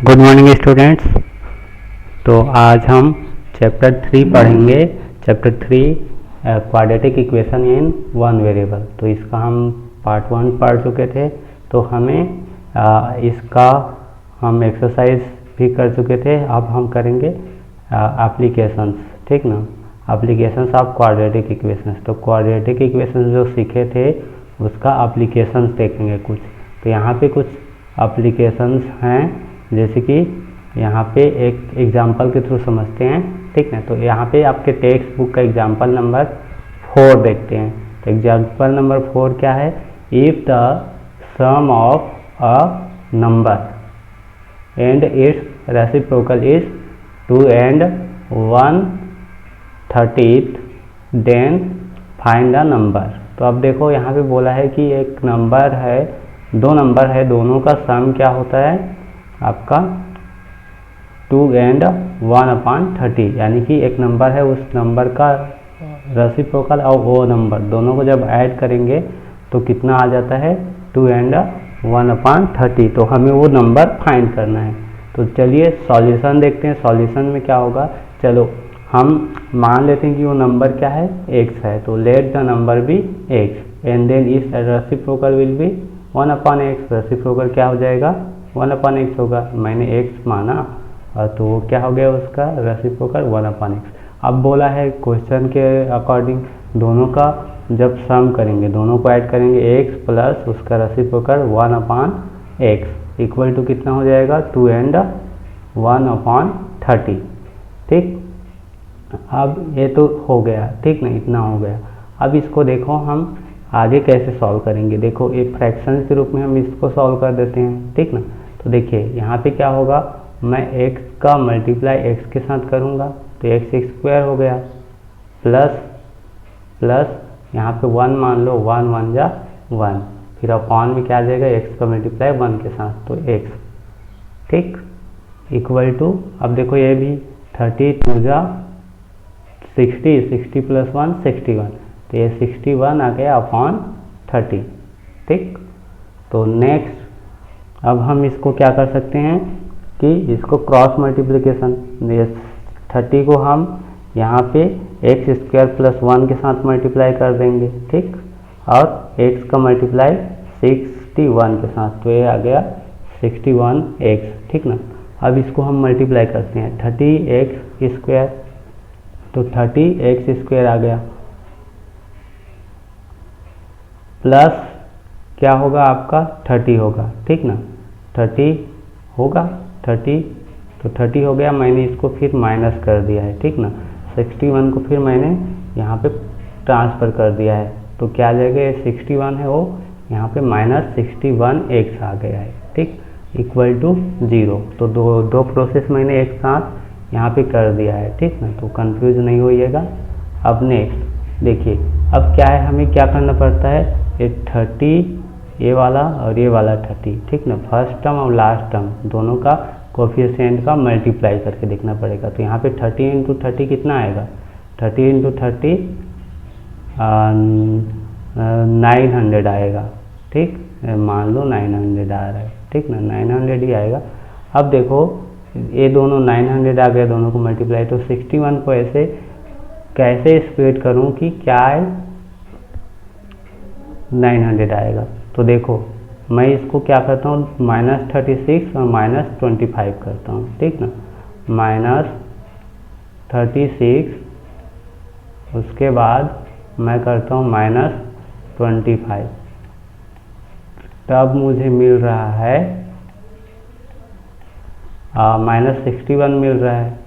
Good morning students. तो आज हम चैप्टर 3 पढ़ेंगे। Chapter 3 quadratic equation in one variable. तो इसका हम पार्ट 1 पढ़ चुके थे। तो हमें इसका हम एक्सरसाइज भी कर चुके थे। अब हम करेंगे एप्लीकेशंस, ठीक ना। Applications of quadratic equations. तो क्वाड्रेटिक इक्वेशंस जो सीखे थे उसका एप्लीकेशंस देखेंगे कुछ। तो यहाँ पे कुछ एप्लीकेशंस हैं, जैसे कि यहाँ पे एक एग्जाम्पल के थ्रू समझते हैं, ठीक है। तो यहाँ पे आपके टेक्स्ट बुक का एग्जाम्पल नंबर 4 देखते हैं। तो एग्जाम्पल नंबर 4 क्या है? If the sum of a number and its reciprocal is 2 and 1/30 then find the number. तो अब देखो यहाँ पे बोला है कि एक नंबर है, दो नंबर है, दोनों का सम क्या होता है आपका 2 and 1/30, यानी कि एक नंबर है, उस नंबर का रेसिप्रोकल और वो नंबर दोनों को जब ऐड करेंगे तो कितना आ जाता है 2 and 1/30। तो हमें वो नंबर फाइंड करना है। तो चलिए सॉल्यूशन देखते हैं। सॉल्यूशन में क्या होगा, चलो हम मान लेते हैं कि वो नंबर क्या है x है। तो let the number be x and then its reciprocal will be 1/x। Reciprocal क्या हो जाएगा 1/x होगा। मैंने x माना और तो वो क्या हो गया उसका रेसिप्रोकल 1/x। अब बोला है क्वेश्चन के अकॉर्डिंग दोनों का जब सम करेंगे, दोनों को ऐड करेंगे x प्लस उसका रेसिप्रोकल 1/x इक्वल टू कितना हो जाएगा 2 and 1/30, ठीक। अब ये तो हो गया, ठीक ना, इतना हो गया। अब इसको देखो हम आगे कैसे सॉल्व करेंगे। देखो एक फ्रैक्शन के रूप में हम इसको सॉल्व कर देते हैं, ठीक ना। तो देखिए यहाँ पे क्या होगा, मैं x का मल्टीप्लाई x के साथ करूँगा तो x² हो गया, प्लस प्लस यहाँ पे 1 मान लो, 1 1 जा 1, फिर अपॉन में क्या आ जाएगा x का मल्टीप्लाई 1 के साथ तो x, ठीक, इक्वल टू। अब देखो ये भी 30 2 जा 60, 60 प्लस 1 61, तो ये 61 आ गया अपॉन 30, ठीक। तो नेक्स्ट अब हम इसको क्या कर सकते हैं कि इसको क्रॉस मल्टीप्लिकेशन, 30 को हम यहाँ पे x² प्लस 1 के साथ मल्टीप्लाई कर देंगे, ठीक, और x का मल्टीप्लाई 61 के साथ, तो ये आ गया 61x, ठीक ना। अब इसको हम मल्टीप्लाई करते हैं 30x², तो 30x² आ गया, प्लस क्या होगा आपका 30 होगा, ठीक ना। 30 होगा 30, तो 30 हो गया। मैंने इसको फिर माइनस कर दिया है, ठीक ना। 61 को फिर मैंने यहाँ पे ट्रांसफ़र कर दिया है, तो क्या आ जाएगा, ये 61 है वो यहाँ पे -61x आ गया है, ठीक, इक्वल टू 0। तो दो प्रोसेस मैंने एक साथ यहाँ पे कर दिया है, ठीक ना। तो कंफ्यूज नहीं होइएगा। अब नेक्स्ट देखिए, अब क्या है, हमें क्या करना पड़ता है, ये 30 ये वाला और ये वाला 30, ठीक ना। फर्स्ट टर्म और लास्ट टर्म दोनों का कोफिशिएंट का मल्टीप्लाई करके देखना पड़ेगा। तो यहाँ पे 30 × 30 कितना आएगा, 30 × 30 900 आएगा, ठीक, मान लो 900 आ रहा है, ठीक ना, 900 ही आएगा। अब देखो ये दोनों 900 आ गया, दोनों को मल्टीप्लाई, तो 61 को ऐसे कैसे स्प्लिट करूँ कि क्या है 900 आएगा। तो देखो मैं इसको क्या करता हूँ, -36 और -25 करता हूँ, ठीक ना। -36 उसके बाद मैं करता हूँ -25, तब मुझे मिल रहा है -61 मिल रहा है।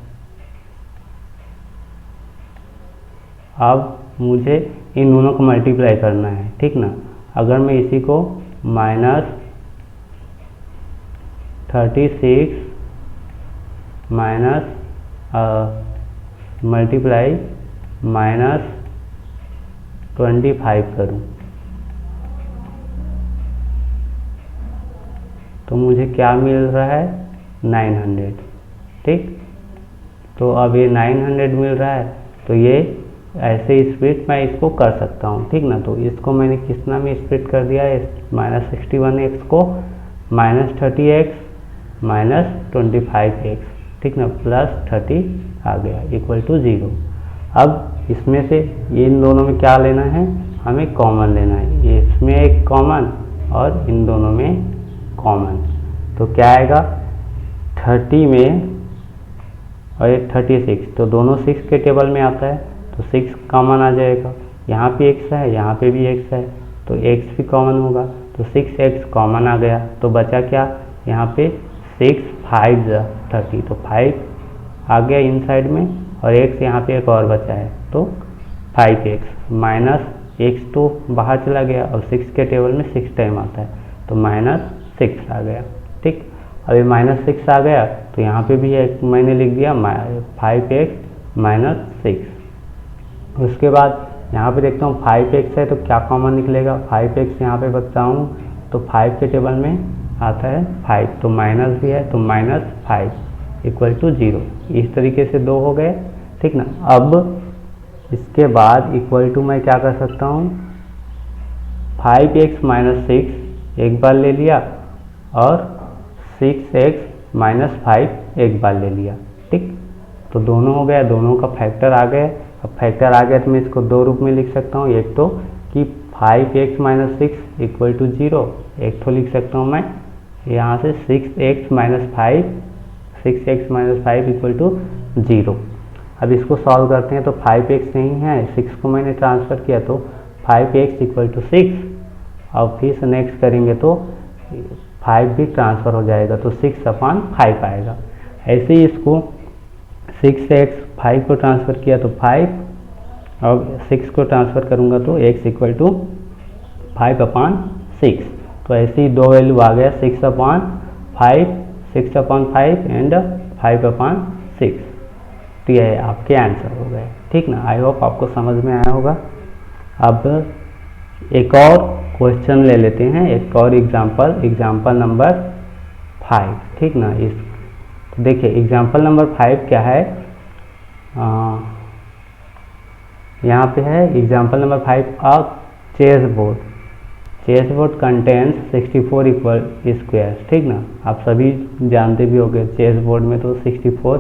अब मुझे इन दोनों को मल्टीप्लाई करना है, ठीक ना। अगर मैं इसी को -36 माइनस मल्टीप्लाई -25 करूं तो मुझे क्या मिल रहा है 900, ठीक। तो अब ये 900 मिल रहा है, तो ये ऐसे स्प्लिट मैं इसको कर सकता हूँ, ठीक ना। तो इसको मैंने कितना में स्प्लिट कर दिया है, -61x को -30x -25x, ठीक ना, +30 आ गया इक्वल टू 0। अब इसमें से इन दोनों में क्या लेना है, हमें कॉमन लेना है, इसमें एक कॉमन और इन दोनों में कॉमन। तो क्या आएगा 30 में और ये 36, तो दोनों 6 के टेबल में आता है, तो 6 कॉमन आ जाएगा। यहाँ पे x है, यहाँ पे भी x है, तो x भी कॉमन होगा, तो 6x कॉमन आ गया। तो बचा क्या, यहाँ पे 6 5 30, तो 5 आ गया इन साइड में, और x यहाँ पे एक और बचा है, तो 5x माइनस x तो बाहर चला गया, और 6 के टेबल में 6 टाइम आता है, तो -6 आ गया। ठीक, अभी -6 आ गया, तो यहाँ पे भी एक मैंने लिख दिया 5x माइनस 6। उसके बाद यहाँ पे देखता हूँ 5x है, तो क्या कॉमन निकलेगा, 5x यहाँ पे बचता हूँ, तो 5 के टेबल में आता है 5, तो माइनस भी है, तो -5 इक्वल टू 0। इस तरीके से 2 हो गए, ठीक ना। अब इसके बाद इक्वल टू मैं क्या कर सकता हूँ, 5x माइनस 6 एक बार ले लिया, और 6x माइनस 5 एक बार ले लिया। ठीक, तो दोनों हो गया, दोनों का फैक्टर आ गया। अब फैक्टर आ गया तो मैं इसको दो रूप में लिख सकता हूँ, एक तो कि 5x माइनस 6 इक्वल टू 0, एक तो लिख सकता हूँ मैं यहाँ से 6x माइनस 5 इक्वल टू 0। अब इसको सॉल्व करते हैं, तो 5x नहीं है, 6 को मैंने ट्रांसफ़र किया, तो 5x इक्वल टू 6। अब फिर से नेक्स्ट करेंगे तो 5 भी ट्रांसफ़र हो जाएगा, तो 6/5 आएगा। ऐसे ही इसको 6x 5 को ट्रांसफ़र किया तो 5, और 6 को ट्रांसफ़र करूँगा तो x इक्वल टू 5/6। तो ऐसे ही दो वैल्यू आ गया, 6/5 एंड 5/6। तो यह आपके आंसर हो गए, ठीक ना। आई होप आपको समझ में आया होगा। अब एक और क्वेश्चन ले लेते हैं, एक और एग्जाम्पल नंबर 5, ठीक ना। इस देखिए एग्जाम्पल नंबर 5 क्या है, यहाँ पे है example number 5, a chess board contains 64 equal squares, ठीक ना। आप सभी जानते भी होंगे चेस बोर्ड में तो 64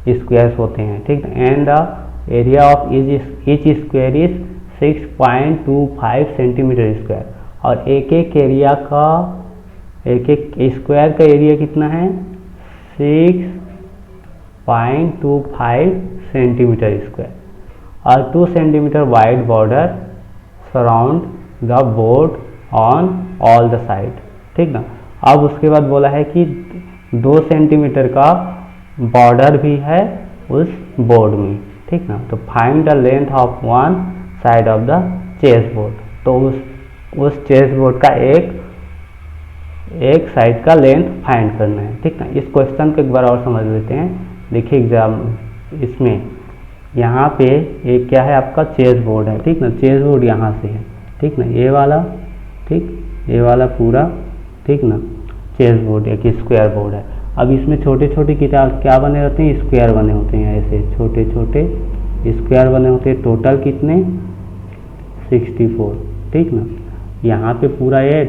स्क्वायर्स होते हैं, ठीक ना। And the area of each square is 6.25 centimetre square, और एक एक स्क्वायर का एरिया कितना है, 6.25 सेंटीमीटर स्क्वायर, और 2 centimetre wide border surround the board on all the side, ठीक ना। अब उसके बाद बोला है कि 2 सेंटीमीटर का बॉर्डर भी है उस बोर्ड में, ठीक ना। तो find the length of one side of the chessboard, तो उस चेस बोर्ड का एक साइड का लेंथ फाइंड करना है, ठीक ना। इस क्वेश्चन को एक बार और समझ लेते हैं। देखिए एग्जाम इसमें यहाँ पे एक क्या है, आपका चेस बोर्ड है, ठीक ना। चेस बोर्ड यहाँ से है, ठीक ना, ये वाला, ठीक, ये वाला पूरा, ठीक ना, चेस बोर्ड एक स्क्वायर बोर्ड है। अब इसमें छोटे छोटे क्या बने होते हैं, स्क्वायर बने होते हैं, ऐसे छोटे छोटे स्क्वायर बने होते हैं। टोटल कितने, 64, ठीक ना। यहाँ पे पूरा 8,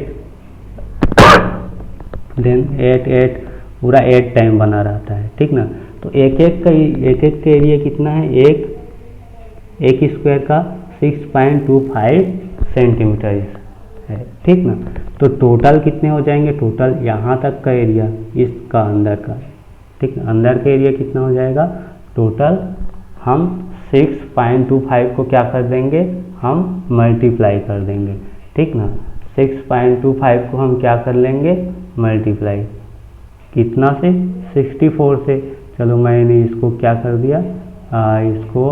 देन 8 पूरा 8 टाइम बना रहता है, ठीक ना। तो एक एक का एरिया कितना है, एक स्क्वायर का 6.25 सेंटीमीटर है, ठीक ना। तो टोटल कितने हो जाएंगे, टोटल यहाँ तक का एरिया, इसका अंदर का, ठीक ना, अंदर का एरिया कितना हो जाएगा, टोटल हम 6.25 को क्या कर देंगे, हम मल्टीप्लाई कर देंगे, ठीक ना। 6.25 को हम क्या कर लेंगे, मल्टीप्लाई कितना से, 64 से। चलो मैंने इसको क्या कर दिया, इसको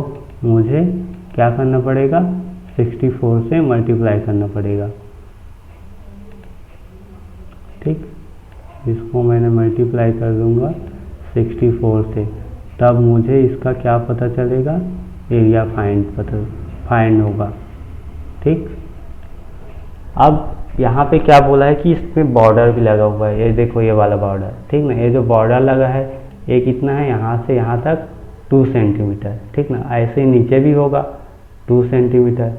मुझे क्या करना पड़ेगा, 64 से मल्टीप्लाई करना पड़ेगा, ठीक। इसको मैंने मल्टीप्लाई कर दूंगा 64 से, तब मुझे इसका क्या पता चलेगा, एरिया फाइंड होगा, ठीक। अब यहाँ पे क्या बोला है कि इसमें बॉर्डर भी लगा हुआ है, ये देखो ये वाला बॉर्डर, ठीक ना। ये जो बॉर्डर लगा है ये कितना है, यहाँ से यहाँ तक 2 सेंटीमीटर, ठीक ना। ऐसे ही नीचे भी होगा 2 सेंटीमीटर,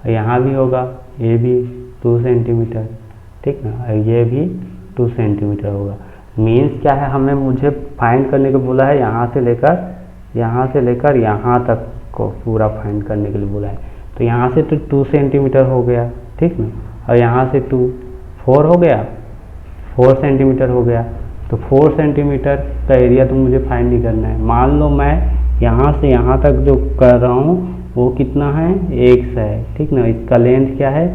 यहाँ भी होगा, ये भी 2 सेंटीमीटर, ठीक ना, और ये भी 2 सेंटीमीटर होगा। मीन्स क्या है, हमें मुझे फाइंड करने को बोला है यहाँ से लेकर यहाँ तक को पूरा फाइंड करने के लिए बोला है। तो यहाँ से तो 2 सेंटीमीटर हो गया, ठीक ना, और यहाँ से 4 हो गया, 4 सेंटीमीटर हो गया। तो 4 सेंटीमीटर का एरिया तो मुझे फाइंड नहीं करना है। मान लो मैं यहाँ से यहाँ तक जो कर रहा हूँ वो कितना है, x है, ठीक ना, इसका लेंथ क्या है,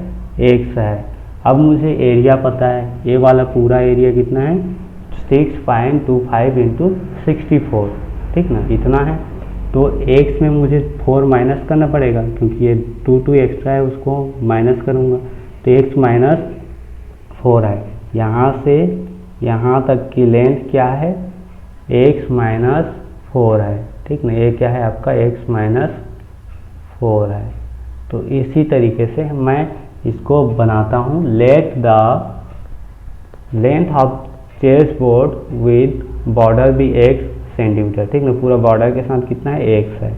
x है। अब मुझे एरिया पता है, ये वाला पूरा एरिया कितना है, 6.25 इंटू 64, ठीक ना, इतना है। तो x में मुझे 4 माइनस करना पड़ेगा, क्योंकि ये 2 एक्स्ट्रा है, उसको माइनस करूँगा तो x माइनस 4 है। यहाँ से यहाँ तक की लेंथ क्या है, x माइनस 4 है, ठीक ना, ये क्या है आपका x माइनस 4 है। तो इसी तरीके से मैं इसको बनाता हूँ, let the length of chessboard with border भी x सेंटीमीटर, ठीक ना, पूरा बॉर्डर के साथ कितना है, x है।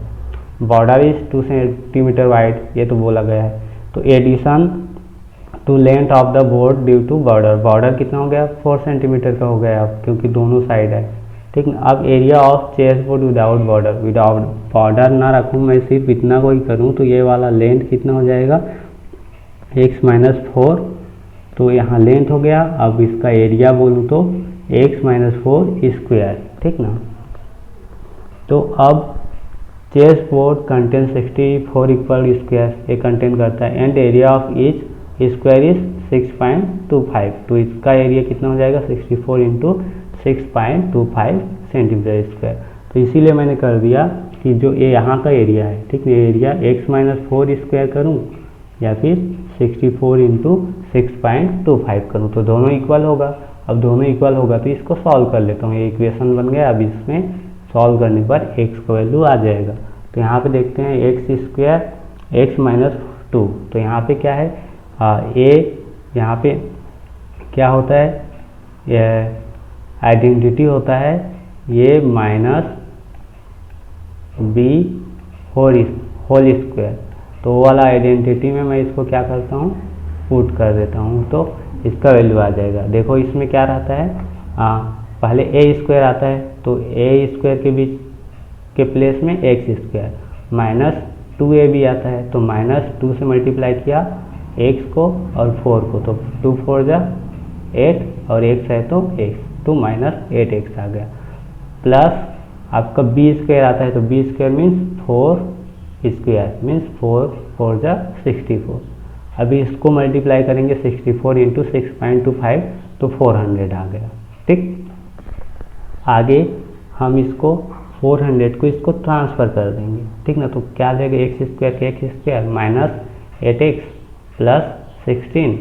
बॉर्डर इज 2 सेंटीमीटर वाइड, ये तो बोला गया है। तो addition to length of the board due to border, border कितना हो गया, 4 सेंटीमीटर का हो गया अब, क्योंकि दोनों साइड है, ठीक ना। अब area of chessboard without border, without border ना रखूँ, मैं सिर्फ इतना को ही करूँ, तो ये वाला लेंथ कितना हो जाएगा, x माइनस 4। तो यहाँ लेंथ हो गया। अब इसका एरिया बोलूँ तो x माइनस 4 स्क्वायर, ठीक ना। तो अब chessboard contain 64 equal square, ये कंटेन करता है, and area of each square is 6.25। तो इसका एरिया कितना हो जाएगा, 64 इंटू 6.25 सेंटीमीटर स्क्वायर। तो इसीलिए मैंने कर दिया कि जो ये यहाँ का एरिया है, ठीक है, एरिया x माइनस 4 स्क्वायर करूँ या फिर 64 इंटू 6.25 करूँ, तो दोनों इक्वल होगा। अब दोनों इक्वल होगा तो इसको सॉल्व कर लेता हूँ, ये इक्वेशन बन गया। अब इसमें सॉल्व करने पर x का वैल्यू आ जाएगा। तो यहाँ पे देखते हैं x स्क्वायर x माइनस 2, तो यहाँ पे क्या है, a यहाँ पे क्या होता है, आइडेंटिटी होता है ये माइनस b होल स्क्वायर। तो वो वाला आइडेंटिटी में मैं इसको क्या करता हूँ, पुट कर देता हूँ, तो इसका वैल्यू आ जाएगा। देखो इसमें क्या रहता है, पहले a स्क्वायर आता है, तो a स्क्वायर के बीच के प्लेस में x स्क्वायर, माइनस 2a भी आता है, तो माइनस 2 से मल्टीप्लाई किया x को और 4 को, तो 2 4 जा 8 और x है तो x, तो माइनस 8x आ गया। प्लस आपका b स्क्वायर आता है, तो b square means 4 square means 4 4 जा 64। अभी इसको मल्टीप्लाई करेंगे 64 इंटू 6.25, तो 400 आ गया, ठीक। आगे हम इसको 400 को इसको ट्रांसफ़र कर देंगे, ठीक ना। तो क्या देगा, x स्क्वायर के x square minus 8x plus 16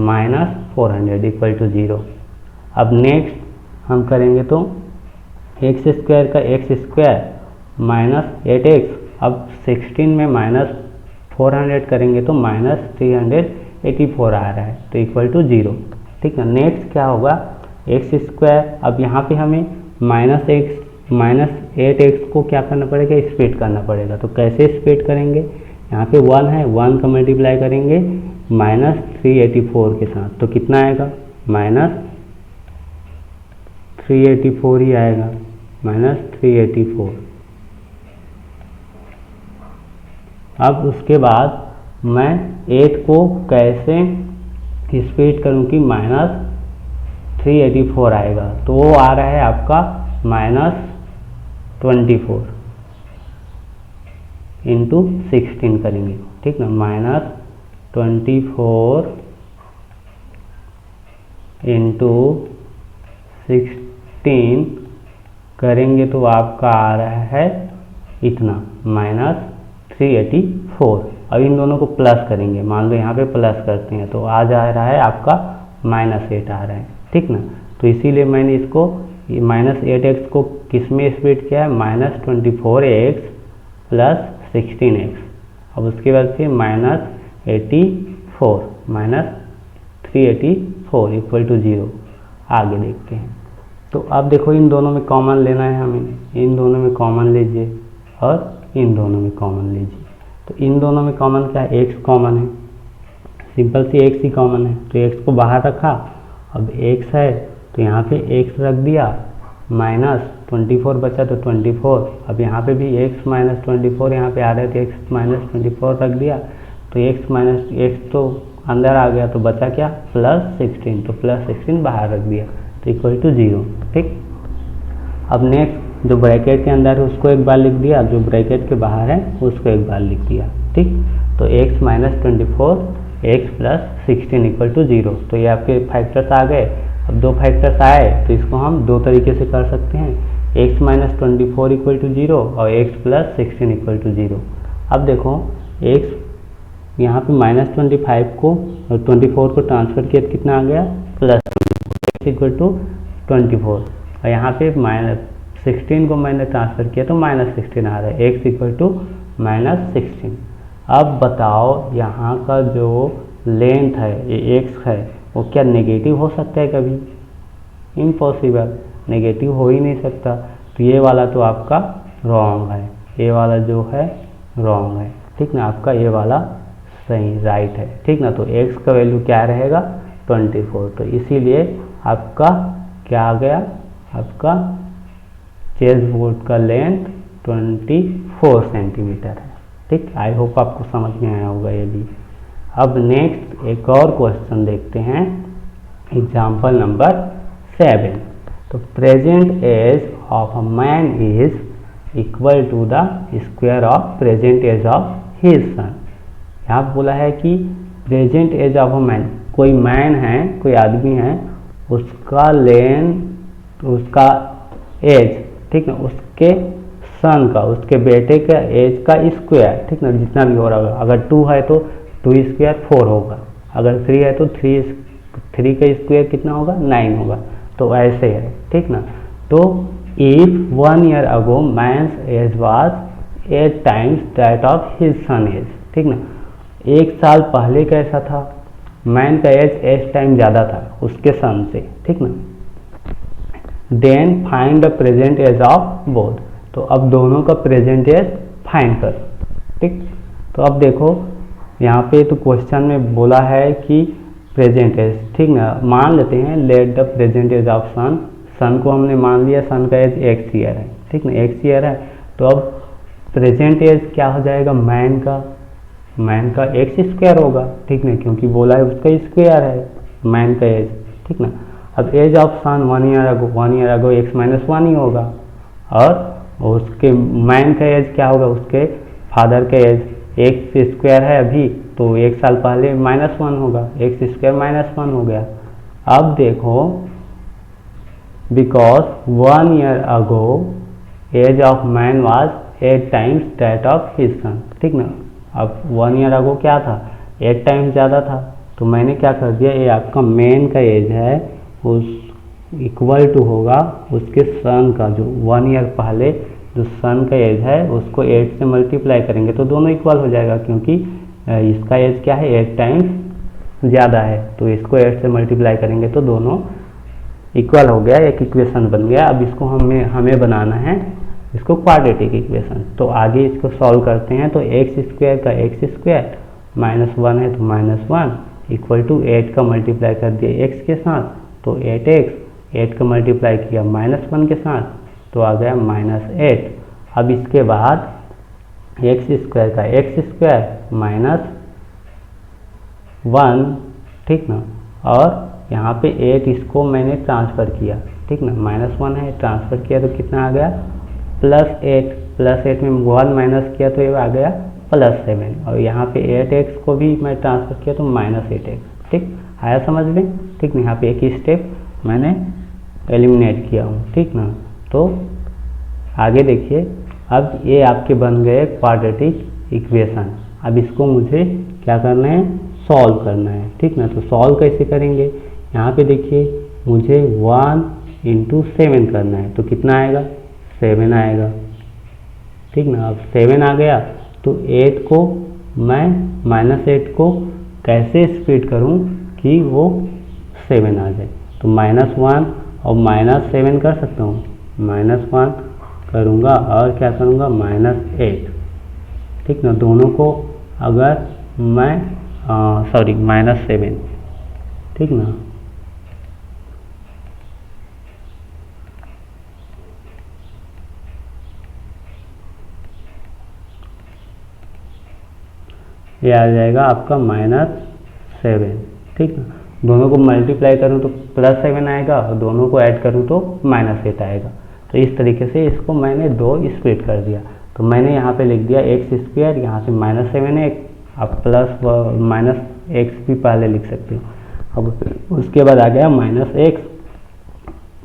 minus 400 equal to 0। अब नेक्स्ट हम करेंगे तो x स्क्वायर का x स्क्वायर माइनस 8x, अब 16 में माइनस 400 करेंगे तो माइनस 384 आ रहा है, तो इक्वल टू 0, ठीक है। नेक्स्ट क्या होगा, x स्क्वायर, अब यहाँ पे हमें माइनस 8x को क्या करना पड़ेगा, स्प्लिट करना पड़ेगा। तो कैसे स्प्लिट करेंगे, यहाँ पे 1 है, 1 का मल्टीप्लाई करेंगे माइनस 384 के साथ, तो कितना आएगा, माइनस 384 ही आएगा, माइनस 384। अब उसके बाद मैं 8 को कैसे स्प्लिट करूँ कि माइनस 384 आएगा, तो वो आ रहा है आपका माइनस 24 इंटू 16 करेंगे, ठीक ना, माइनस 24 इंटू 16 करेंगे तो आपका आ रहा है इतना, माइनस 384। अब इन दोनों को प्लस करेंगे, मान लो यहाँ पे प्लस करते हैं तो आ जा रहा है आपका माइनस 8 आ रहा है, ठीक ना। तो इसीलिए मैंने इसको माइनस 8x को किस में स्प्लिट किया है, माइनस 24x प्लस 16x। अब उसके बाद फिर माइनस 84 माइनस 384 इक्वल टू 0। आगे देखते हैं। तो अब देखो इन दोनों में कॉमन लेना है हमें, इन दोनों में कॉमन लीजिए और इन दोनों में कॉमन लीजिए। तो इन दोनों में कॉमन क्या है, x कॉमन है, सिंपल सी x ही कॉमन है, तो x को बाहर रखा। अब x है तो यहाँ पे x रख दिया, माइनस 24 बचा तो 24। अब यहाँ पे भी x माइनस 24 यहाँ पे आ रहे थे, x माइनस 24 रख दिया, तो x माइनस x तो अंदर आ गया, तो बचा क्या, प्लस 16, तो प्लस 16 बाहर रख दिया, तो इक्वल टू 0। ठीक, अब नेक्स्ट जो ब्रैकेट के अंदर है उसको एक बार लिख दिया, जो ब्रैकेट के बाहर है उसको एक बार लिख दिया। ठीक, तो x minus 24 x plus 16 equal to 0। तो ये आपके फैक्टर्स आ गए। अब दो फैक्टर्स आए तो इसको हम दो तरीके से कर सकते हैं, x माइनस 24 इक्वल टू 0 और x प्लस 16 इक्वल टू 0। अब देखो x यहाँ पे माइनस 25 को और 24 को ट्रांसफर किया तो कितना आ गया, प्लस x इक्वल टू 24, और यहाँ पे माइनस 16 को मैंने ट्रांसफर किया तो माइनस 16 आ रहा है, x इक्वल टू माइनस 16। अब बताओ यहाँ का जो लेंथ है ये x है वो क्या नेगेटिव हो सकता है कभी, इम्पॉसिबल, नेगेटिव हो ही नहीं सकता। तो ये वाला तो आपका रॉन्ग है, ये वाला जो है रॉन्ग है। ठीक ना, आपका ये वाला सही राइट है। ठीक ना, तो x का वैल्यू क्या रहेगा, 24। तो इसीलिए आपका क्या आ गया, आपका चेस्ट बोर्ड का लेंथ 24 सेंटीमीटर है। ठीक, आई होप आपको समझ में आया होगा ये भी। अब नेक्स्ट एक और क्वेश्चन देखते हैं, एग्जाम्पल नंबर 7। तो present age of a man is equal to the square of present age of his son. यहाँ बोला है कि present age of a man, कोई मैन है, कोई आदमी है, उसका लेंथ, उसका एज, ठीक है, उसके सन का, उसके बेटे का एज का स्क्वायर, ठीक ना, जितना भी हो रहा होगा। अगर 2 है तो 2 स्क्वायर 4 होगा, अगर 3 है तो 3 का स्क्वायर कितना होगा, 9 होगा। तो ऐसे है। ठीक ना, तो if 1 year ago man's age was 8 times that of his son age. ठीक ना, 1 साल पहले कैसा था, मैन का एज 8 टाइम ज़्यादा था उसके सन से। ठीक ना, then find the present age of both. तो अब दोनों का प्रेजेंट एज फाइंड कर। ठीक, तो अब देखो यहाँ पे तो क्वेश्चन में बोला है कि प्रेजेंट एज, ठीक ना, मान लेते हैं let the present age of son, son को हमने मान लिया, सन का एज x ईयर है। ठीक ना, x ईयर है, तो अब प्रेजेंट एज क्या हो जाएगा, मैन का x स्क्वायर होगा। ठीक ना, क्योंकि बोला है उसका स्क्वायर है मैन का एज। ठीक ना, अब age of son 1 year ago x minus 1 ही होगा, और उसके मैन का एज क्या होगा, उसके फादर का एज x स्क्वायर है अभी, तो 1 साल पहले -1 होगा, x स्क्वायर -1 हो गया। अब देखो because 1 year ago age of man was 8 times that of his son. ठीक ना, अब 1 ईयर अगो क्या था, 8 टाइम्स ज़्यादा था, तो मैंने क्या कर दिया, ये आपका मैन का एज है उस इक्वल टू होगा उसके सन का, जो 1 ईयर पहले जो सन का एज है उसको 8 से मल्टीप्लाई करेंगे तो दोनों इक्वल हो जाएगा, क्योंकि इसका एज क्या है, 8 टाइम्स ज़्यादा है, तो इसको 8 से मल्टीप्लाई करेंगे तो दोनों इक्वल हो गया, एक इक्वेशन बन गया। अब इसको हमें बनाना है इसको क्वाड्रेटिक इक्वेशन। तो आगे इसको सॉल्व करते हैं। तो एक्स स्क्वायर का एक्स स्क्वायर -1 है तो -1 इक्वल टू 8 का मल्टीप्लाई कर दिया x के साथ, तो 8x, 8 का मल्टीप्लाई किया -1 के साथ तो आ गया -8। अब इसके बाद एक्स स्क्वायर का एक्स स्क्वायर -1, ठीक ना, और यहाँ पे 8 इसको मैंने ट्रांसफ़र किया। ठीक ना, -1 है, ट्रांसफ़र किया तो कितना आ गया, +8, +8 में 1 माइनस किया तो ये आ गया +7, और यहाँ पे 8x को भी मैं ट्रांसफ़र किया तो -8x। ठीक, आया समझ में। ठीक ना, यहाँ पे एक ही स्टेप मैंने एलिमिनेट किया हूँ। ठीक ना, तो आगे देखिए, अब ये आपके बन गए क्वाड्रेटिक इक्वेशन। अब इसको मुझे क्या करना है, सॉल्व करना है। ठीक ना, तो सॉल्व कैसे करेंगे, यहाँ पे देखिए मुझे 1 × 7 करना है, तो कितना आएगा, 7 आएगा। ठीक ना, अब 7 आ गया तो 8 को मैं -8 को कैसे स्प्लिट करूँ कि वो 7 आ जाए, तो -1 और -7 कर सकता हूँ, -1 करूँगा और क्या करूँगा, -8। ठीक ना, दोनों को अगर मैं -7, ठीक ना, ये आ जाएगा आपका -7, ठीक ना। दोनों को मल्टीप्लाई करूँ तो +7 आएगा और दोनों को ऐड करूँ तो -8 आएगा। तो इस तरीके से इसको मैंने 2 स्प्लिट कर दिया। तो मैंने यहाँ पे लिख दिया x², यहाँ से -7 है, आप प्लस -x भी पहले लिख सकते हो। अब उसके बाद आ गया -x,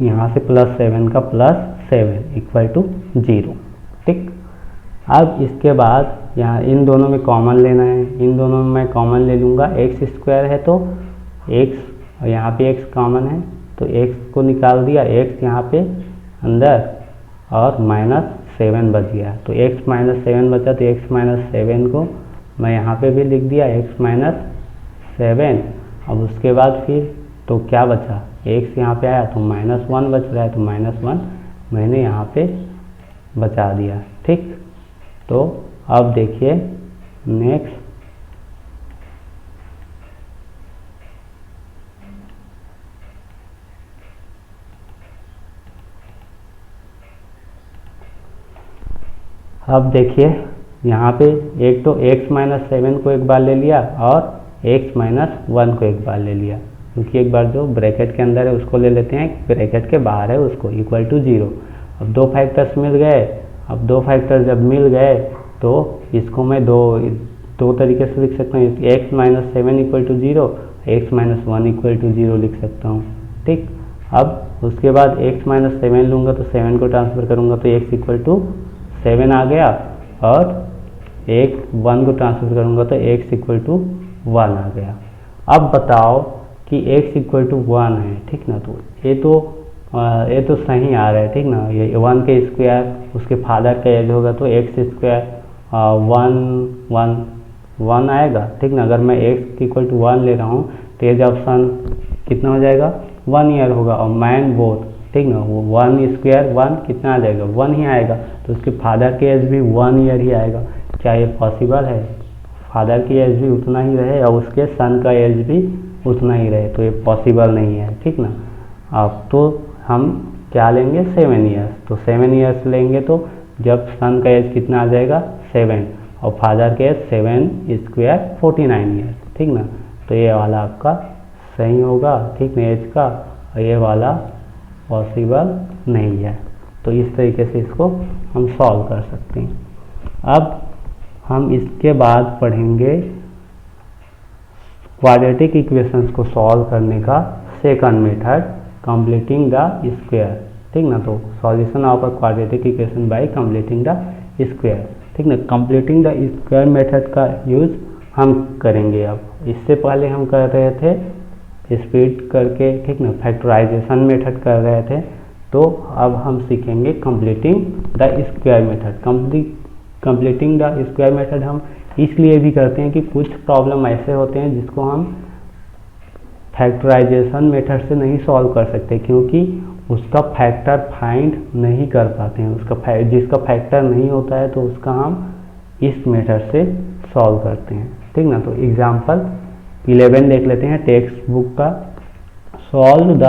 यहाँ से +7 का +7 = 0, ठीक। अब इसके बाद यहाँ इन दोनों में कॉमन लेना है, इन दोनों में मैं कॉमन ले लूँगा। x² है तो x, और यहाँ पे x कॉमन है तो x को निकाल दिया, x यहाँ पे अंदर और -7 बच गया। तो x -7 बचा, तो x -7 को मैं यहाँ पे भी लिख दिया, x -7। अब उसके बाद फिर तो क्या बचा, x यहाँ पे आया तो -1 बच रहा है, तो -1 मैंने यहाँ पे बचा दिया, ठीक। तो अब देखिए नेक्स्ट, अब देखिए यहाँ पे एक तो x -7 को एक बार ले लिया और x -1 को एक बार ले लिया, क्योंकि एक बार जो ब्रैकेट के अंदर है उसको ले लेते हैं, ब्रैकेट के बाहर है उसको, =0। अब 2 फैक्टर्स मिल गए। अब 2 फैक्टर जब मिल गए तो इसको मैं दो तरीके से लिख सकता हूँ, x -7 = 0, x -1 = 0 लिख सकता हूँ, ठीक। अब उसके बाद x -7 लूँगा तो 7 को ट्रांसफर करूँगा तो x 7 आ गया, और 1 को ट्रांसफर करूँगा तो x 1 आ गया। अब बताओ कि x 1 है, ठीक ना। तो ये तो सही आ रहा है, ठीक ना। ये 1 के स्क्वायर उसके फादर का एज होगा तो x² 1 आएगा, ठीक ना। अगर मैं x 1 ले रहा हूँ तो एज ऑप्शन कितना हो जाएगा, 1 ईयर होगा, और मैन बोथ, ठीक ना। वो 1² 1 कितना आ जाएगा, 1 ही आएगा। तो उसके फादर की एज भी 1 ईयर ही आएगा। क्या ये पॉसिबल है, फादर की एज भी उतना ही रहे और उसके सन का एज भी उतना ही रहे? तो ये पॉसिबल नहीं है, ठीक ना। अब तो हम क्या लेंगे, 7 ईयर्स। तो 7 ईयर्स लेंगे तो जब सन का एज कितना आ जाएगा, 7, और फादर के एज 7² 49 ईयर्स, ठीक ना। तो ये वाला आपका सही होगा, ठीक ना, एज का, और ये वाला पॉसिबल नहीं है। तो इस तरीके से इसको हम सॉल्व कर सकते हैं। अब हम इसके बाद पढ़ेंगे क्वाड्रेटिक इक्वेशंस को सॉल्व करने का second method, completing the square, ठीक ना। तो solution of a quadratic equation by completing the square, ठीक ना। कंप्लीटिंग द स्क्वायर मेथड का यूज हम करेंगे। अब इससे पहले हम कर रहे थे स्प्लिट करके, ठीक ना, फैक्टराइजेशन मेथड कर रहे थे। तो अब हम सीखेंगे completing the square method. Completing the square method हम इसलिए भी करते हैं कि कुछ प्रॉब्लम ऐसे होते हैं जिसको हम फैक्टराइजेशन मेथड से नहीं सॉल्व कर सकते, क्योंकि उसका फैक्टर फाइंड नहीं कर पाते हैं। जिसका फैक्टर नहीं होता है तो उसका हम इस मेथड से सॉल्व करते हैं, ठीक ना। तो एग्जांपल 11 देख लेते हैं टेक्स्ट बुक का। Solve the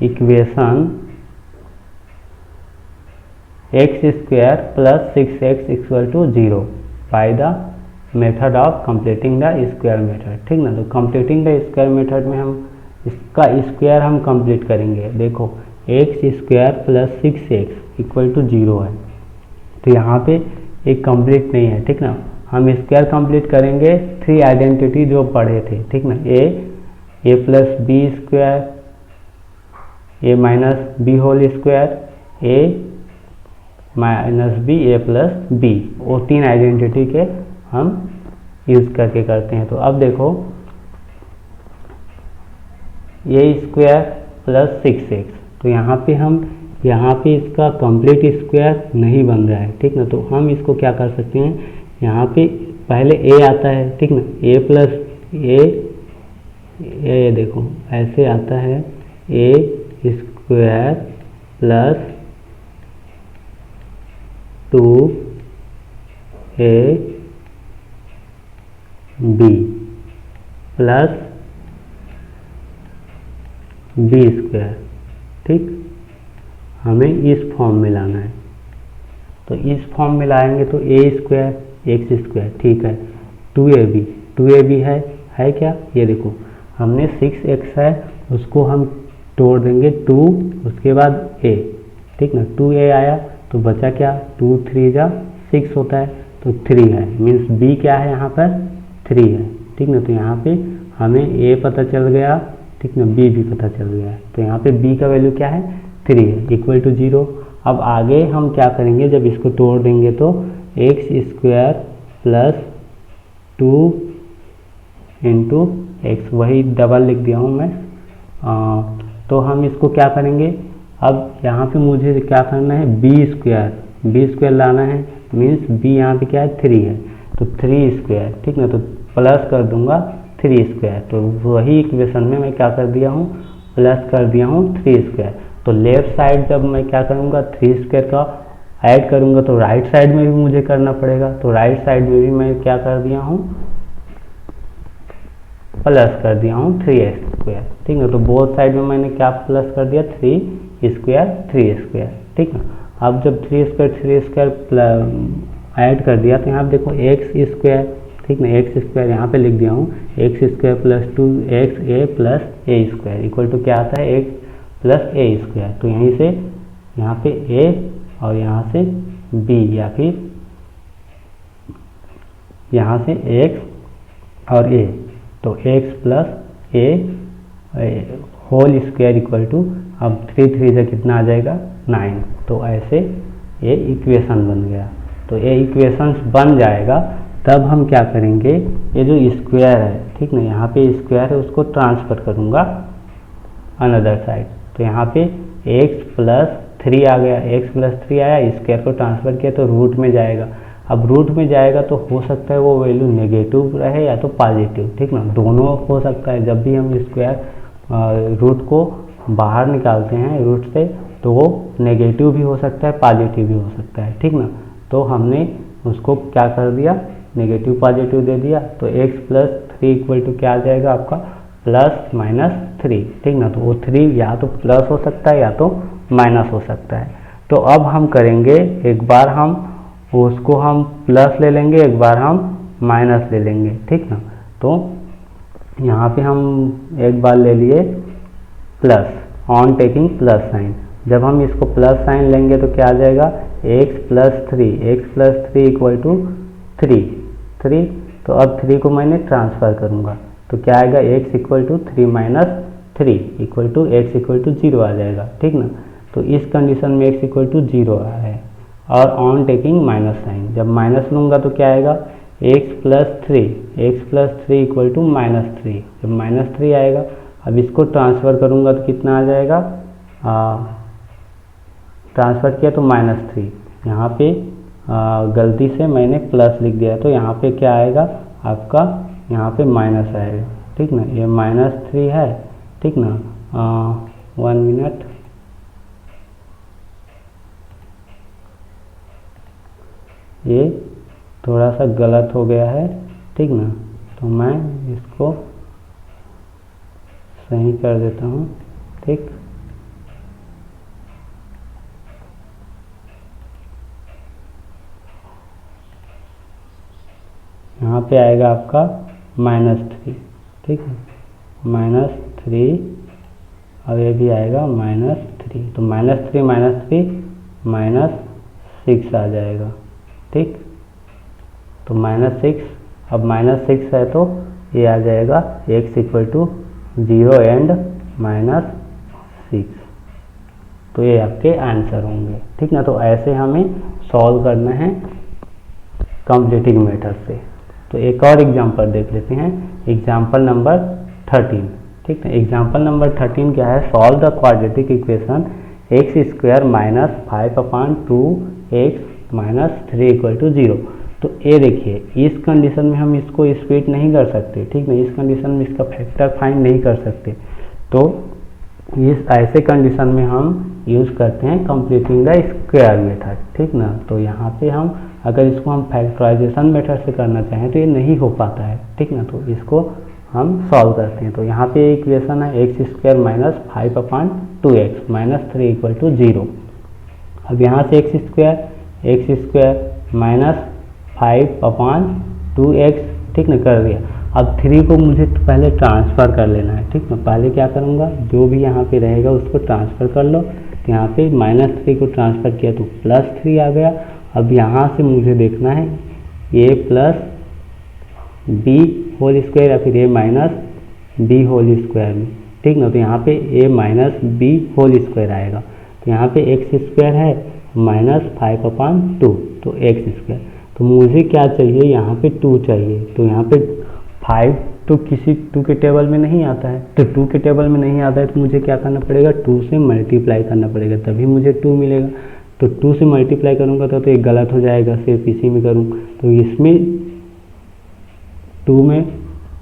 equation x² + 6x = 0 by the method of completing the square method, ठीक ना। तो कंप्लीटिंग द स्क्वायर मेथड में हम इसका स्क्वायर हम कंप्लीट करेंगे। देखो x² + 6x = 0 है, तो यहाँ पे एक कंप्लीट नहीं है, ठीक ना। हम स्क्वायर कंप्लीट करेंगे 3 आइडेंटिटी जो पढ़े थे, ठीक ना। a + b², a - b whole square, a - b, a + b, वो 3 आइडेंटिटी के हम यूज करके करते हैं। तो अब देखो a² + 6x, तो यहाँ पे इसका कंप्लीट स्क्वायर नहीं बन रहा है, ठीक ना। तो हम इसको क्या कर सकते हैं, यहाँ पे पहले a आता है, ठीक ना, a + a देखो ऐसे आता है, a² + 2ab + b², ठीक। हमें इस फॉर्म में लाना है। तो इस फॉर्म में लाएंगे तो a² x², ठीक है, 2ab है क्या, ये देखो हमने 6x है उसको हम तोड़ देंगे 2 उसके बाद a, ठीक ना, 2a आया तो बचा क्या, 2 3 जा 6 होता है तो 3 है, मीन्स b क्या है यहाँ पर 3 है, ठीक ना। तो यहाँ पे हमें a पता चल गया, ठीक ना, b भी पता चल गया, तो यहाँ पे b का वैल्यू क्या है 3 है, इक्वल टू 0। अब आगे हम क्या करेंगे, जब इसको तोड़ देंगे तो x square plus 2 into x, वही डबल लिख दिया हूँ मैं। तो हम इसको क्या करेंगे, अब यहाँ पे मुझे क्या करना है, बी स्क्वायर लाना है, मीन्स बी यहाँ पे क्या है 3 है तो 3 स्क्वायर, ठीक ना, तो प्लस कर दूंगा 3 स्क्वायर, तो वही इक्वेशन में मैं क्या कर दिया हूँ, प्लस कर दिया हूँ 3 स्क्वायर। तो लेफ्ट साइड जब मैं क्या करूँगा 3 स्क्वायर का ऐड करूँगा तो राइट साइड में भी मुझे करना पड़ेगा, तो राइट साइड में भी मैं क्या कर दिया हूँ, प्लस कर दिया हूँ 3 स्क्वायर, ठीक है। तो बोथ साइड में मैंने क्या प्लस कर दिया 3 स्क्वायर, ठीक है। अब जब 3 स्क्वायर ऐड कर दिया तो यहाँ देखो एक्स स्क्वायर, ठीक ना, एक्स स्क्वायर यहाँ पे लिख दिया हूँ, x square plus 2xa plus a square equal to क्या आता है, एक्स प्लस ए स्क्वायर। तो यहीं से यहाँ पे a और यहाँ से b, या फिर यहाँ से x और a, तो x plus a whole square equal to, अब 3 3 से कितना आ जाएगा 9, तो ऐसे ये इक्वेशन बन गया। तो ये इक्वेशंस बन जाएगा तब हम क्या करेंगे, ये जो स्क्वायर है, ठीक ना, यहाँ पे स्क्वायर है उसको ट्रांसफर करूँगा अनदर साइड, तो यहाँ पे x प्लस 3 आ गया, x प्लस 3 आया, स्क्वायर को ट्रांसफर किया तो रूट में जाएगा। अब रूट में जाएगा तो हो सकता है वो वैल्यू नेगेटिव रहे या तो पॉजिटिव, ठीक ना, दोनों हो सकता है। जब भी हम स्क्वायर रूट को बाहर निकालते हैं रूट से तो वो नेगेटिव भी हो सकता है, पॉजिटिव भी हो सकता है, ठीक ना। तो हमने उसको क्या कर दिया, नेगेटिव पॉजिटिव दे दिया, तो x प्लस 3 इक्वल टू क्या आ जाएगा आपका, प्लस माइनस 3, ठीक ना। तो वो 3 या तो प्लस हो सकता है या तो माइनस हो सकता है। तो अब हम करेंगे, एक बार हम उसको हम प्लस ले लेंगे, एक बार हम माइनस ले लेंगे, ठीक ना। तो यहाँ पे हम एक बार ले लिए plus, on taking plus sign, जब हम इसको प्लस साइन लेंगे तो क्या आ जाएगा, x प्लस 3 इक्वल टू 3, तो अब 3 को मैंने ट्रांसफ़र करूँगा तो क्या आएगा, x equal to 3 minus 3 equal to x equal to 0 आ जाएगा, ठीक ना। तो इस कंडीशन में x इक्वल टू 0 आया है, और ऑन टेकिंग माइनस साइन, जब माइनस लूँगा तो क्या आएगा, x plus 3 equal to minus 3, जब माइनस 3 आएगा, अब इसको ट्रांसफ़र करूँगा तो कितना आ जाएगा, ट्रांसफ़र किया तो माइनस 3, यहाँ पे गलती से मैंने प्लस लिख दिया तो यहाँ पे क्या आएगा आपका, यहाँ पे माइनस आएगा, ठीक ना। ये माइनस 3 है, ठीक ना, 1 मिनट, ये थोड़ा सा गलत हो गया है, ठीक ना, तो मैं इसको सही कर देता हूँ, ठीक। यहाँ पे आएगा आपका -3, ठीक है, -3, और ये भी आएगा -3, तो -3 -6 आ जाएगा, ठीक। तो -6, अब -6 है तो ये आ जाएगा x इक्वल टू 0 एंड -6, तो ये आपके आंसर होंगे, ठीक ना। तो ऐसे हमें सॉल्व करना है कंप्लीटिंग मेथड से। तो एक और एग्जांपल देख लेते हैं, एग्जांपल नंबर 13, ठीक है। एग्जांपल नंबर 13 क्या है, solve the quadratic equation x square minus 5/2x minus 3 equal to 0। तो ये देखिए, इस कंडीशन में हम इसको स्प्लिट नहीं कर सकते, ठीक है, इस कंडीशन में इसका फैक्टर फाइंड नहीं कर सकते, तो इस ऐसे कंडीशन में हम यूज़ करते हैं कंप्लीटिंग द स्क्वायर मेथड, ठीक ना। तो यहाँ पे हम अगर इसको हम फैक्टराइजेशन मेथड से करना चाहें तो ये नहीं हो पाता है, ठीक ना। तो इसको हम सॉल्व करते हैं। तो यहाँ पे इक्वेशन है x square minus 5/2x minus 3 equal to 0। अब यहाँ से एक्स स्क्वायर माइनस 5/2x ठीक ना, कर दिया। अब 3 को मुझे पहले ट्रांसफ़र कर लेना है, ठीक ना। पहले क्या करूँगा, जो भी यहाँ पे रहेगा उसको ट्रांसफ़र कर लो। तो यहाँ पे -3 को ट्रांसफ़र किया तो +3 आ गया। अब यहाँ से मुझे देखना है a plus b whole square या फिर a minus b whole square में, ठीक ना। तो यहाँ पे a minus b whole square आएगा। तो यहाँ पे x स्क्वायर है -5/2, तो x स्क्वायर। तो मुझे क्या चाहिए, यहाँ पे 2 चाहिए। तो यहाँ पे 5 तो किसी 2 के टेबल में नहीं आता है, तो 2 के टेबल में नहीं आता है तो मुझे क्या करना पड़ेगा, 2 से मल्टीप्लाई करना पड़ेगा, तभी मुझे 2 मिलेगा। तो 2 से मल्टीप्लाई करूँगा तो एक गलत हो जाएगा, सिर्फ इसी में करूँ तो इसमें 2 में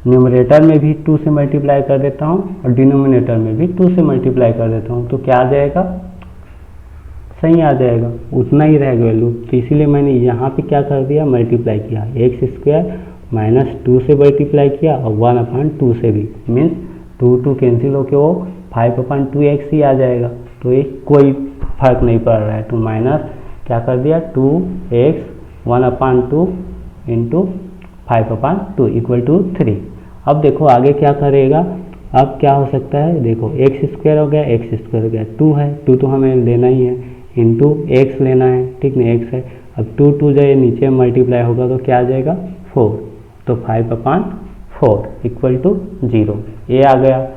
न्यूमरेटर में भी 2 से मल्टीप्लाई कर देता हूँ और डिनोमिनेटर में भी 2 से मल्टीप्लाई कर देता हूँ। तो क्या आ जाएगा, सही आ जाएगा, उतना ही रहेगा वैल्यू। तो इसीलिए मैंने यहाँ पे क्या कर दिया, मल्टीप्लाई किया। x स्क्वायर -2 से मल्टीप्लाई किया और 1/2 से भी, मीन्स 2 कैंसिल होके वो 5/2x ही आ जाएगा। तो ये कोई फर्क नहीं पड़ रहा है। तो माइनस क्या कर दिया, 2x 1/2 इंटू 5/2 = 3। अब देखो आगे क्या करेगा, अब क्या हो सकता है, देखो x स्क्वायर हो गया, x स्क्वायर हो गया, 2 है, 2 तो हमें लेना ही है, इंटू x लेना है, ठीक ना, x है। अब 2 जाए नीचे मल्टीप्लाई होगा तो क्या आ जाएगा, 4। तो 5/4 = 0, a आ गया।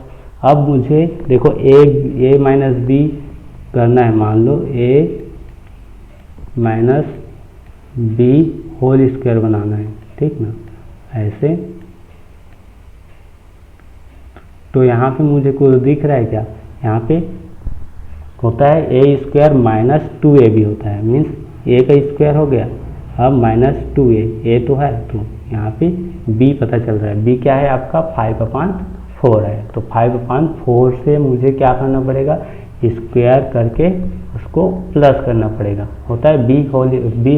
अब मुझे देखो a माइनस b करना है, मान लो a minus b whole square बनाना है, ठीक ना, ऐसे। तो यहाँ पे मुझे कुछ दिख रहा है क्या, यहाँ पे होता है a स्क्वायर -2ab होता है, मीन्स a का स्क्वायर हो गया। अब -2a, a तो है, तो यहाँ पे b पता चल रहा है, b क्या है आपका 5/4 है। तो 5/4 से मुझे क्या करना पड़ेगा, स्क्वायर करके उसको प्लस करना पड़ेगा, होता है b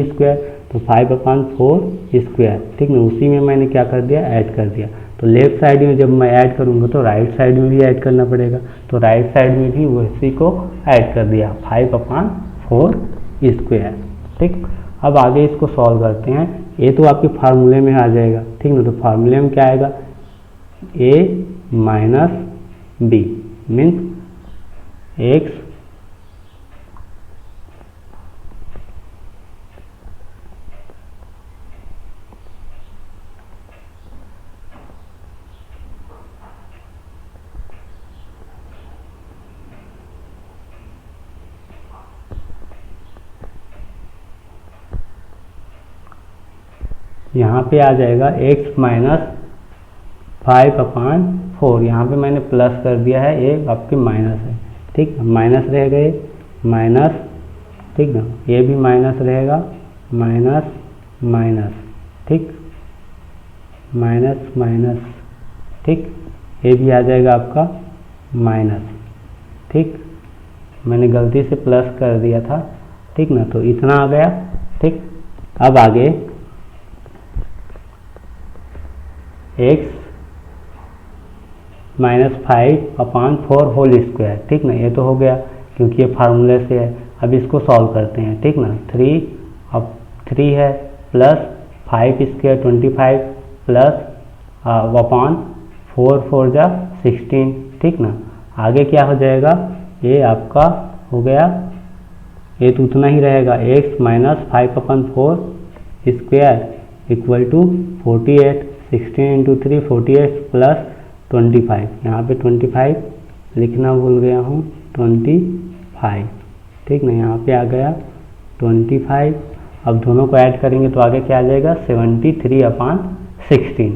स्क्वायर। तो 5/4 स्क्वायर, ठीक ना, उसी में मैंने क्या कर दिया, ऐड कर दिया। तो लेफ्ट साइड में जब मैं ऐड करूँगा तो राइट साइड में भी ऐड करना पड़ेगा, तो राइट साइड में भी उसी को ऐड कर दिया, 5/4 स्क्वायर, ठीक। अब आगे इसको सॉल्व करते हैं। ये तो आपके फार्मूले में आ जाएगा, ठीक ना। तो फार्मूले में क्या आएगा, a minus b means x यहाँ पे आ जाएगा x माइनस 5/4, यहाँ पे मैंने प्लस कर दिया है, ये आपके माइनस है, ठीक, माइनस रह गए, माइनस, ठीक ना, ये भी माइनस रहेगा, माइनस माइनस, ठीक, माइनस माइनस, ठीक, ये भी आ जाएगा आपका माइनस, ठीक, मैंने गलती से प्लस कर दिया था, ठीक ना। तो इतना आ गया, ठीक। अब आगे x -5/4 होल स्क्वायर, ठीक ना, ये तो हो गया क्योंकि ये फार्मूले से है। अब इसको सॉल्व करते हैं, ठीक ना। 3 अब 3 है, प्लस 5 स्क्वायर 25 प्लस 4 4 जा 16, ठीक ना। आगे क्या हो जाएगा, ये आपका हो गया, ये तो उतना ही रहेगा, x -5/4 स्क्वायर = 48, 16 × 3 48 प्लस 25, यहाँ पे 25 लिखना भूल गया हूँ, 25, ठीक ना, यहाँ पे आ गया 25। अब दोनों को ऐड करेंगे तो आगे क्या आ जाएगा, 73/16।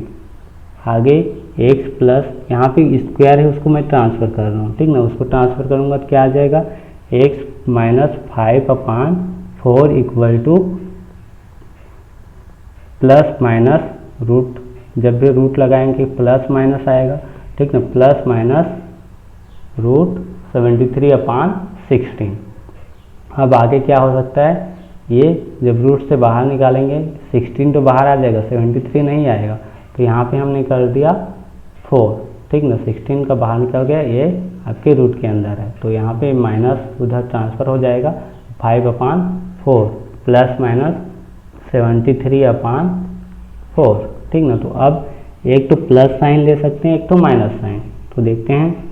आगे x प्लस, यहाँ पे स्क्वायर है उसको मैं ट्रांसफ़र कर रहा हूँ, ठीक ना, उसको ट्रांसफ़र करूँगा तो क्या आ जाएगा, x -5/4 = प्लस माइनस रूट, जब भी रूट लगाएंगे प्लस माइनस आएगा, ठीक ना, प्लस माइनस रूट 73/16। अब आगे क्या हो सकता है, ये जब रूट से बाहर निकालेंगे 16 तो बाहर आ जाएगा, 73 नहीं आएगा। तो यहाँ पे हमने कर दिया 4, ठीक ना, 16 का बाहर निकल गया, ये आपके रूट के अंदर है। तो यहाँ पे माइनस उधर ट्रांसफ़र हो जाएगा, 5/4 प्लस माइनस 73/4, ठीक ना। तो अब एक तो प्लस साइन ले सकते हैं, एक तो माइनस साइन। तो देखते हैं,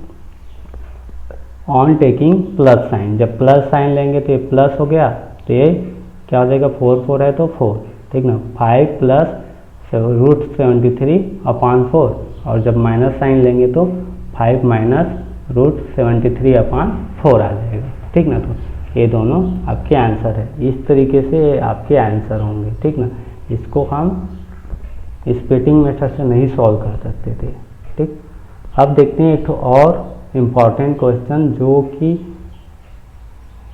ऑन टेकिंग प्लस साइन, जब प्लस साइन लेंगे तो ये प्लस हो गया, तो ये क्या हो जाएगा, 4 है तो 4, ठीक ना। 5 प्लस √73/4, और जब माइनस साइन लेंगे तो 5 माइनस √73/4 आ जाएगा, ठीक ना। तो ये दोनों आपके आंसर है। इस तरीके से आपके आंसर होंगे, ठीक ना। इसको हम स्प्लिटिंग मेथड से नहीं सॉल्व कर सकते थे, ठीक। अब देखते हैं एक तो और इम्पॉर्टेंट क्वेश्चन जो कि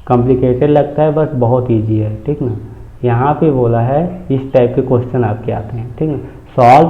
कॉम्प्लिकेटेड लगता है बट बहुत इजी है, ठीक ना। यहाँ पे बोला है इस टाइप के क्वेश्चन आपके आते हैं, ठीक ना। Solve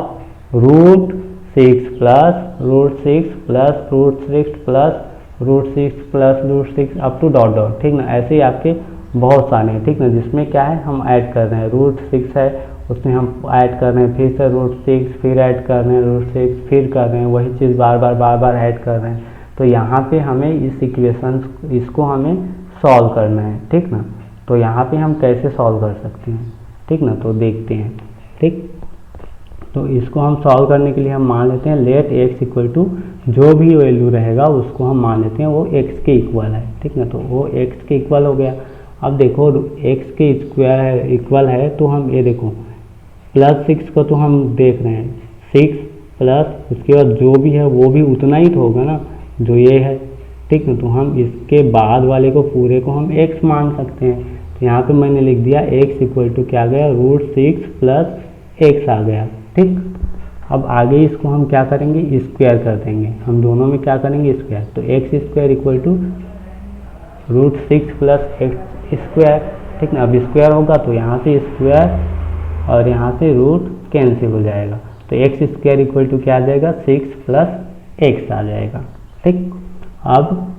√6 plus √6 plus √6 plus √6 plus √6 up to dot dot, ठीक ना। ऐसे ही आपके बहुत सारे हैं, ठीक ना, जिसमें क्या है हम ऐड कर रहे हैं, √6 है उसमें हम ऐड कर रहे हैं, फिर से √6 फिर ऐड कर रहे हैं, √6 फिर कर रहे हैं, वही चीज़ बार बार ऐड कर रहे हैं। तो यहाँ पे हमें इस इक्वेशन इसको हमें सॉल्व करना है, ठीक ना। तो यहाँ पे हम कैसे सॉल्व कर सकते हैं, ठीक ना, तो देखते हैं, ठीक। तो इसको हम सॉल्व करने के लिए हम मान लेते हैं लेट x इक्वल टू जो भी वैल्यू रहेगा उसको हम मान लेते हैं वो x के इक्वल है, ठीक ना। तो वो x के इक्वल हो गया। अब देखो x के स्क्वायर है इक्वल है, तो हम ये देखो +6 को तो हम देख रहे हैं, 6 प्लस उसके बाद जो भी है वो भी उतना ही तो होगा ना जो ये है, ठीक ना। तो हम इसके बाद वाले को पूरे को हम x मान सकते हैं। तो यहाँ पे मैंने लिख दिया x इक्वल टू क्या आ गया, √6 प्लस x आ गया, ठीक। अब आगे इसको हम क्या करेंगे, स्क्वायर कर देंगे, हम दोनों में क्या करेंगे स्क्वायर। तो x² equal to √6 plus x², ठीक ना। अब स्क्वायर होगा तो यहाँ से स्क्वायर और यहाँ से रूट कैंसिल हो जाएगा, तो x² इक्वल टू क्या आ जाएगा, 6 प्लस x आ जाएगा, ठीक। अब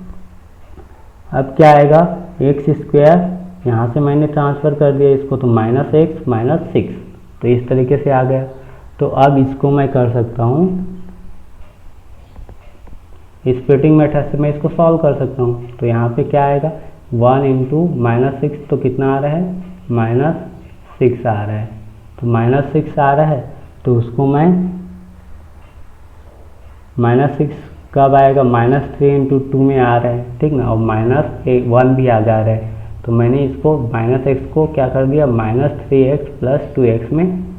क्या आएगा, x² यहाँ से मैंने ट्रांसफ़र कर दिया इसको, तो -x - 6, तो इस तरीके से आ गया। तो अब इसको मैं कर सकता हूँ स्प्लिटिंग मेथड से, मैं इसको सॉल्व कर सकता हूँ। तो यहाँ पे क्या आएगा, 1 इंटू -6 तो कितना आ रहा है, -6 आ रहा है। तो -6 आ रहा है तो उसको मैं -6 कब आएगा, -3 इंटू 2 में आ रहा है, ठीक ना, और -1 भी आ जा रहा है। तो मैंने इसको -x को क्या कर दिया, -3x + 2x में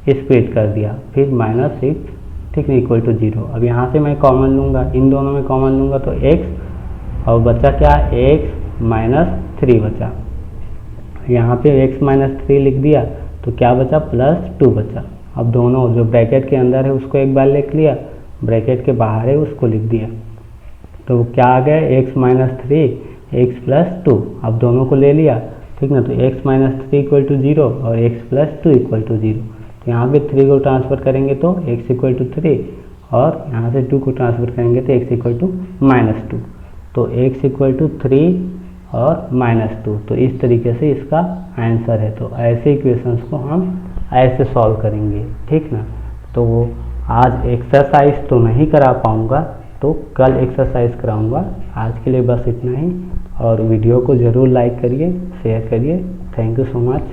स्प्लिट कर दिया, फिर -6, ठीक है, इक्वल टू 0। अब यहाँ से मैं कॉमन लूँगा, इन दोनों में कॉमन लूँगा तो x, और बचा क्या, x - 3 बचा। यहाँ पे x - 3 लिख दिया तो क्या बचा, +2 बचा। अब दोनों जो ब्रैकेट के अंदर है उसको एक बार लिख लिया, ब्रैकेट के बाहर है उसको लिख दिया, तो क्या आ गया, x - 3 x + 2। अब दोनों को ले लिया, ठीक ना। तो x - 3 इक्वल टू 0 और x + 2 इक्वल टू 0। तो यहाँ पे 3 को ट्रांसफ़र करेंगे तो x इक्वल टू 3, और यहाँ से 2 को ट्रांसफ़र करेंगे तो x इक्वल टू -2। तो x इक्वल टू 3 और -2। तो इस तरीके से इसका आंसर है। तो ऐसे इक्वेशंस को हम ऐसे सॉल्व करेंगे, ठीक ना। तो आज एक्सरसाइज तो नहीं करा पाऊँगा, तो कल एक्सरसाइज कराऊँगा। आज के लिए बस इतना ही, और वीडियो को ज़रूर लाइक करिए, शेयर करिए। Thank you so much.